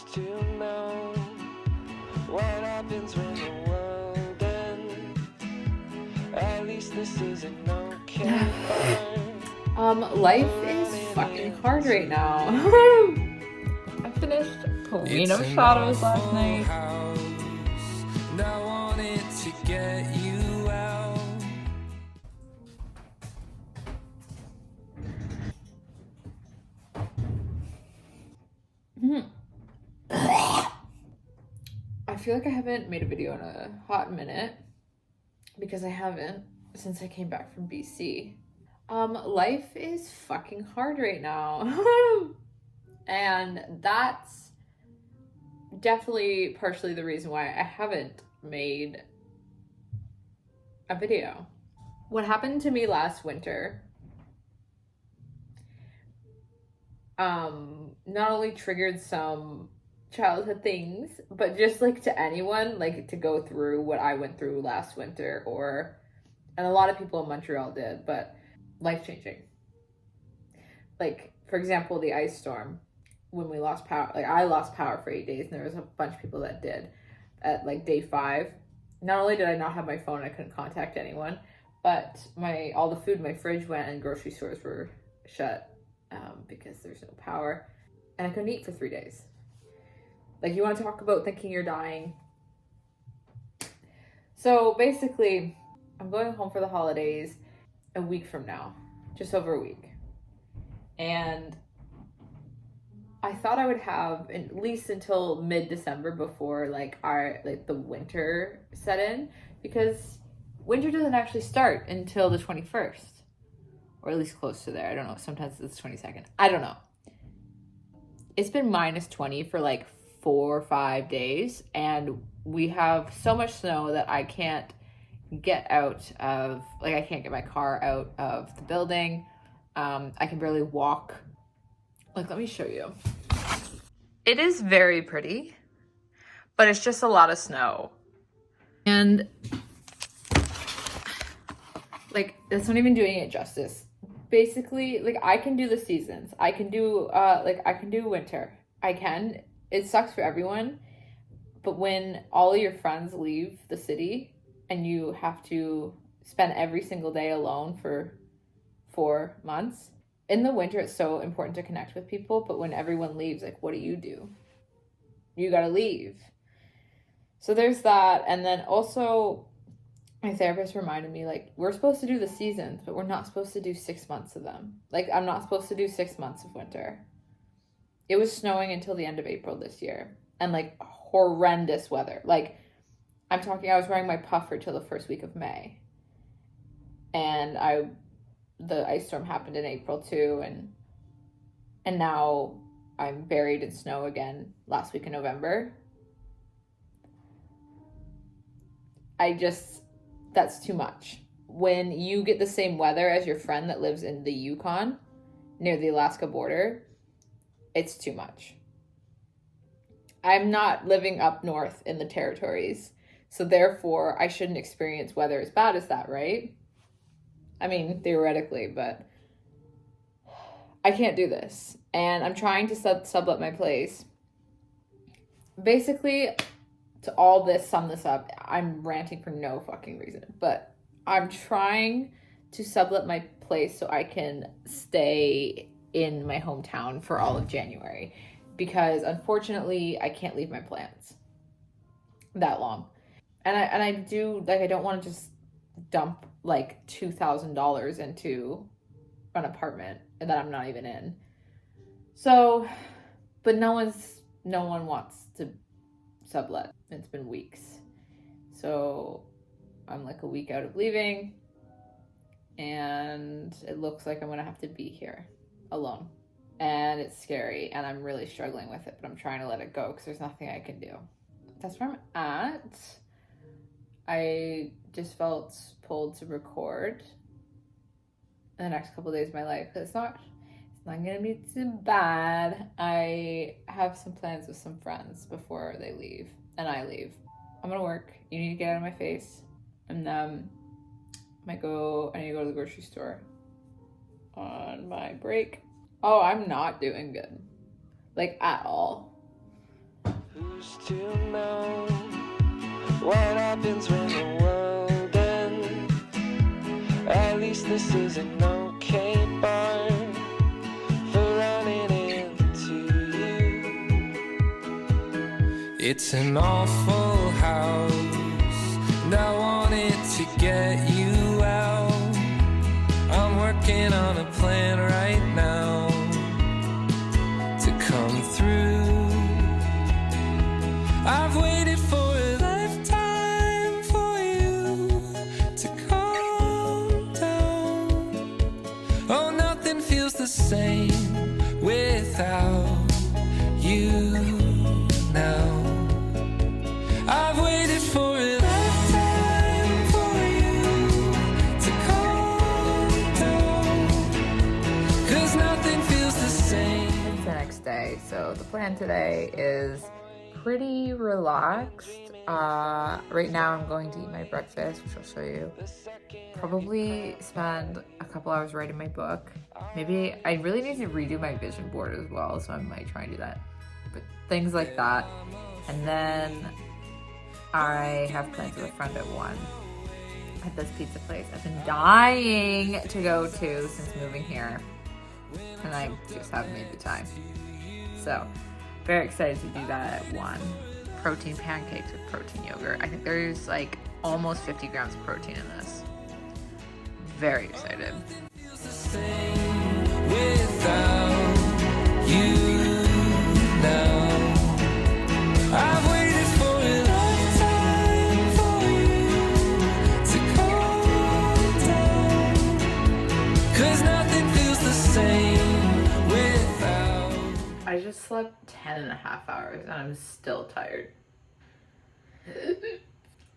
wants to know what happens when the world ends. At least this isn't okay. Life is fucking hard right now. I finished Queen of Shadows last night. And I wanted to get you out. I feel like I haven't made a video in a hot minute because I haven't since I came back from BC. Life is fucking hard right now. And that's definitely partially the reason why I haven't made a video. What happened to me last winter not only triggered some childhood things, but just like to anyone, like to go through what I went through last winter, and a lot of people in Montreal did, but life-changing. Like, for example, the ice storm, when we lost power, like I lost power for 8 days, and there was a bunch of people that did at like day 5. Not only did I not have my phone, I couldn't contact anyone, but all the food in my fridge went, and grocery stores were shut because there's no power, and I couldn't eat for 3 days. Like, you want to talk about thinking you're dying? So basically, I'm going home for the holidays a week from now, just over a week. And I thought I would have at least until mid-December before the winter set in, because winter doesn't actually start until the 21st, or at least close to there. I don't know. Sometimes it's 22nd. I don't know. It's been minus 20 for like 4 or 5 days, and we have so much snow that I can't get I can't get my car out of the building. I can barely walk. Like, let me show you. It is very pretty, but it's just a lot of snow. And like, that's not even doing it justice. Basically, like, I can do the seasons. I can do winter. It sucks for everyone, but when all of your friends leave the city and you have to spend every single day alone for 4 months, in the winter, it's so important to connect with people, but when everyone leaves, like, what do? You gotta leave. So there's that. And then also, my therapist reminded me, like, we're supposed to do the seasons, but we're not supposed to do 6 months of them. Like, I'm not supposed to do 6 months of winter. It was snowing until the end of April this year, and like horrendous weather. Like, I'm talking, I was wearing my puffer till the first week of May, and the ice storm happened in April too, and now I'm buried in snow again last week in November. That's too much. When you get the same weather as your friend that lives in the Yukon near the Alaska border, it's too much. I'm not living up north in the territories, so therefore I shouldn't experience weather as bad as that, right? I mean, theoretically, but I can't do this. And I'm trying to sublet my place. Basically, to sum this up, I'm ranting for no fucking reason, but I'm trying to sublet my place so I can stay in my hometown for all of January, because unfortunately I can't leave my plants that long. And I don't want to just dump like $2,000 into an apartment that I'm not even in. So, but no one wants to sublet. It's been weeks. So I'm like a week out of leaving, and it looks like I'm gonna have to be here alone. And it's scary, and I'm really struggling with it, but I'm trying to let it go because there's nothing I can do. That's where I'm at. I just felt pulled to record the next couple of days of my life. It's not gonna be too bad. I have some plans with some friends before they leave and I leave. I'm gonna work. You need to get out of my face. And I need to go to the grocery store on my break. Oh, I'm not doing good. Like, at all. Used to know what happens when the world ends. At least this is an okay bar for running into you. It's an awful house, and I wanted to get you out. I'm working on a plan right now to come through. I've waited for a lifetime for you to calm down. Oh, nothing feels the same without you now. I've waited for a lifetime for you to calm down. 'Cause nothing feels the same. It's the next day, so the plan today is pretty relaxed. Right now I'm going to eat my breakfast, which I'll show you. Probably spend a couple hours writing my book. Maybe I really need to redo my vision board as well, so I might try and do that. But things like that. And then I have plans with a friend at 1 at this pizza place I've been dying to go to since moving here. And I just haven't made the time. So very excited to do that at 1. Protein pancakes with protein yogurt. I think there's like almost 50 grams of protein in this. Very excited. Without you now, I've waited for a lifetime for you to calm down. 'Cause nothing feels the same without. I just slept 10.5 hours and I'm still tired.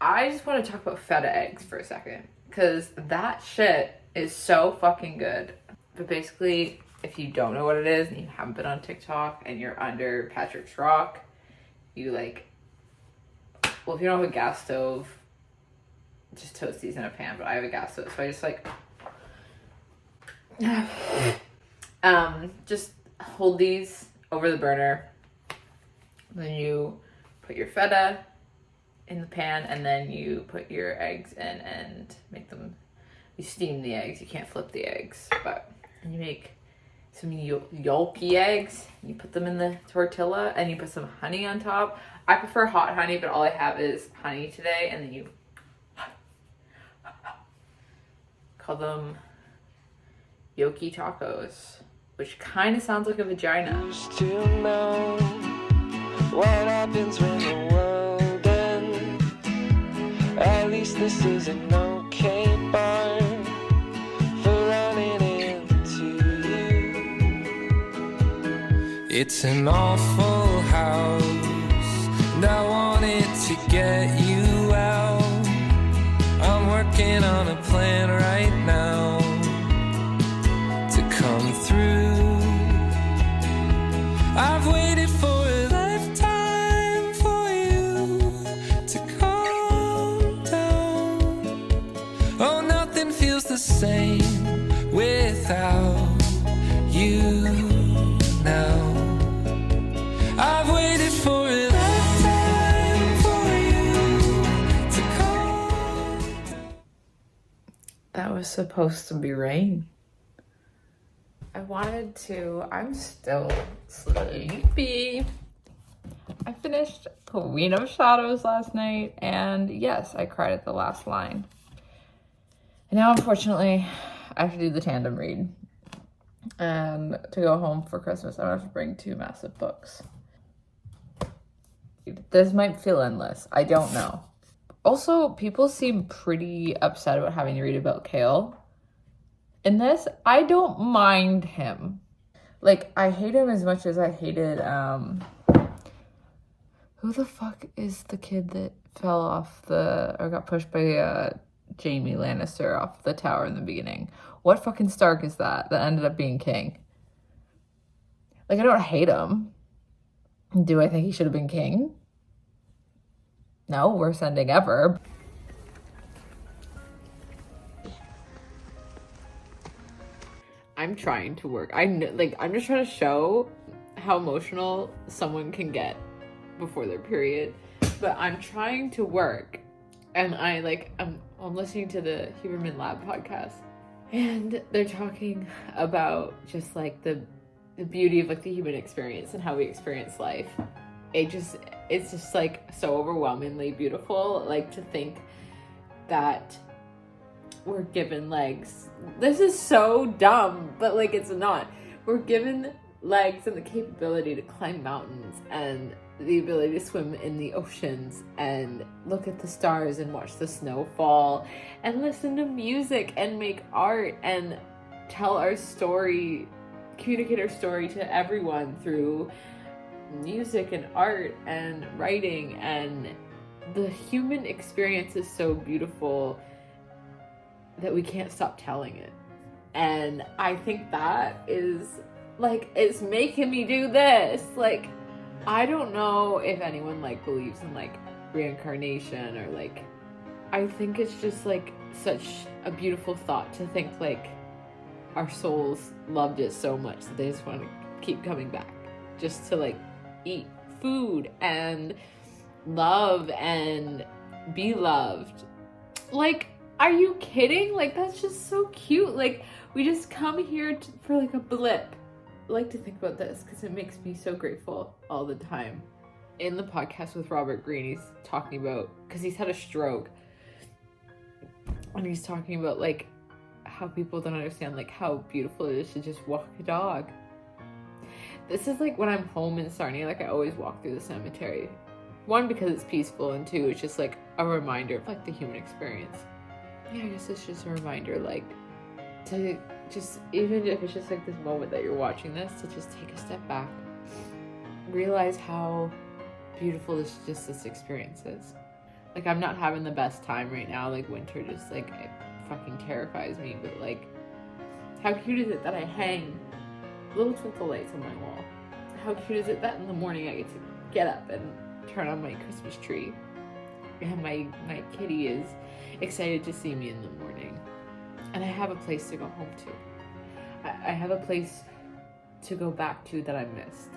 I just want to talk about feta eggs for a second, because that shit is so fucking good. But basically, if you don't know what it is and you haven't been on TikTok and you're under Patrick's Rock, you like, well, if you don't have a gas stove, just toast these in a pan, but I have a gas stove, so I just like, just hold these over the burner. Then you put your feta in the pan, and then you put your eggs in and make them, you steam the eggs. You can't flip the eggs, but and you make some yolky eggs. You put them in the tortilla and you put some honey on top. I prefer hot honey, but all I have is honey today. And then you call them yolky tacos, which kind of sounds like a vagina. Used to know what happens when the world ends. At least this is an okay bar for running into you. It's an awful house, and I wanted to get you out. I'm working on a plan right now to come through. I've waited for a lifetime for you to calm down. Oh, nothing feels the same without you now. I've waited for a lifetime for you to calm down. That was supposed to be rain. I'm still sleepy. I finished Queen of Shadows last night, and yes, I cried at the last line. And now, unfortunately, I have to do the tandem read. And to go home for Christmas, I have to bring 2 massive books. This might feel endless. I don't know. Also, people seem pretty upset about having to read about Kale. In this, I don't mind him. Like, I hate him as much as I hated, who the fuck is the kid that fell off or got pushed by, Jaime Lannister off the tower in the beginning? What fucking Stark is that ended up being king? Like, I don't hate him. Do I think he should have been king? No, worst ending ever. I'm trying to work. I'm just trying to show how emotional someone can get before their period. But I'm trying to work, and I'm listening to the Huberman Lab podcast, and they're talking about just like the beauty of like the human experience and how we experience life. It's just like so overwhelmingly beautiful, like to think that we're given legs. This is so dumb, but like it's not. We're given legs and the capability to climb mountains and the ability to swim in the oceans and look at the stars and watch the snow fall and listen to music and make art and tell our story, communicate our story to everyone through music and art and writing. And the human experience is so beautiful that we can't stop telling it. And I think that is like, it's making me do this. Like, I don't know if anyone like believes in like reincarnation or like, I think it's just like such a beautiful thought to think like our souls loved it so much that they just want to keep coming back just to like eat food and love and be loved. Like, are you kidding? Like, that's just so cute. Like, we just come here for like a blip. I like to think about this because it makes me so grateful all the time. In the podcast with Robert Greene, he's talking about, because he's had a stroke, and he's talking about like how people don't understand like how beautiful it is to just walk a dog. This is like when I'm home in Sarnia, like I always walk through the cemetery. One, because it's peaceful, and two, it's just like a reminder of like the human experience. Yeah, I guess it's just a reminder, like, to just, even if it's just like this moment that you're watching this, to just take a step back, realize how beautiful this experience is. Like, I'm not having the best time right now. Like, winter just like, it fucking terrifies me. But like, how cute is it that I hang little twinkle lights on my wall? How cute is it that in the morning I get to get up and turn on my Christmas tree, and my kitty is excited to see me in the morning, and I have a place to go home to. I have a place to go back to that I missed.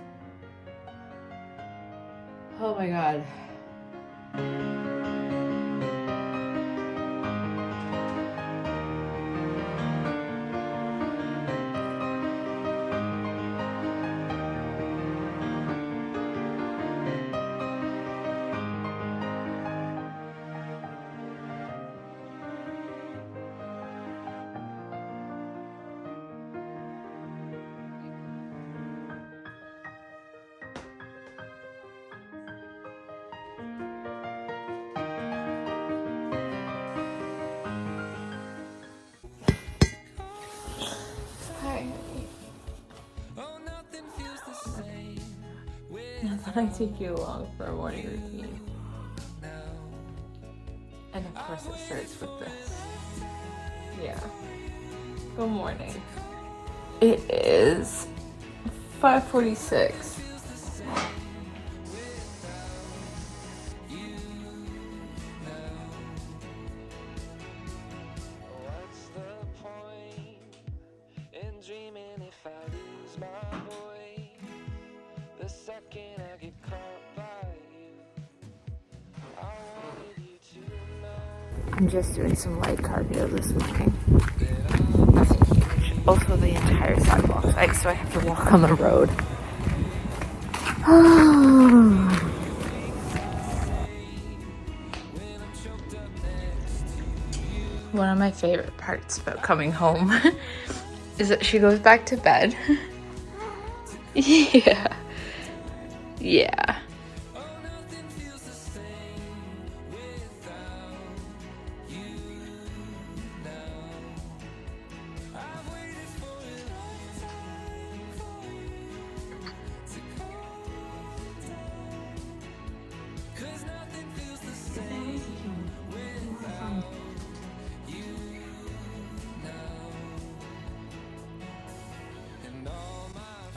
Oh my God. I take you along for a morning routine. And of course it starts with this. Yeah. Good morning. It is 5:46. I'm just doing some light cardio this morning. Nothing huge. Also, the entire sidewalk's ice, so I have to walk on the road. One of my favorite parts about coming home is that she goes back to bed. Yeah. Yeah.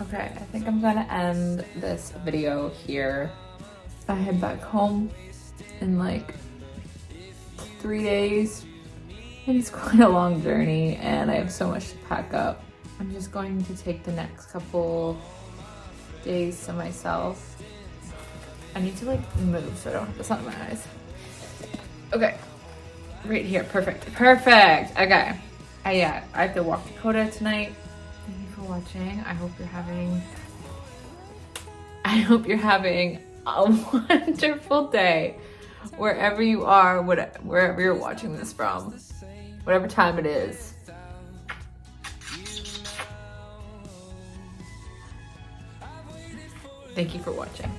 Okay, I think I'm gonna end this video here. I head back home in like 3 days. And it's quite a long journey and I have so much to pack up. I'm just going to take the next couple days to myself I need to like move so I don't have the sun in my eyes. Okay. Right here. Perfect. Perfect. Okay. I have to walk Dakota tonight. Thank you for watching. I hope you're having a wonderful day wherever you are, wherever you're watching this from, whatever time it is. Thank you for watching.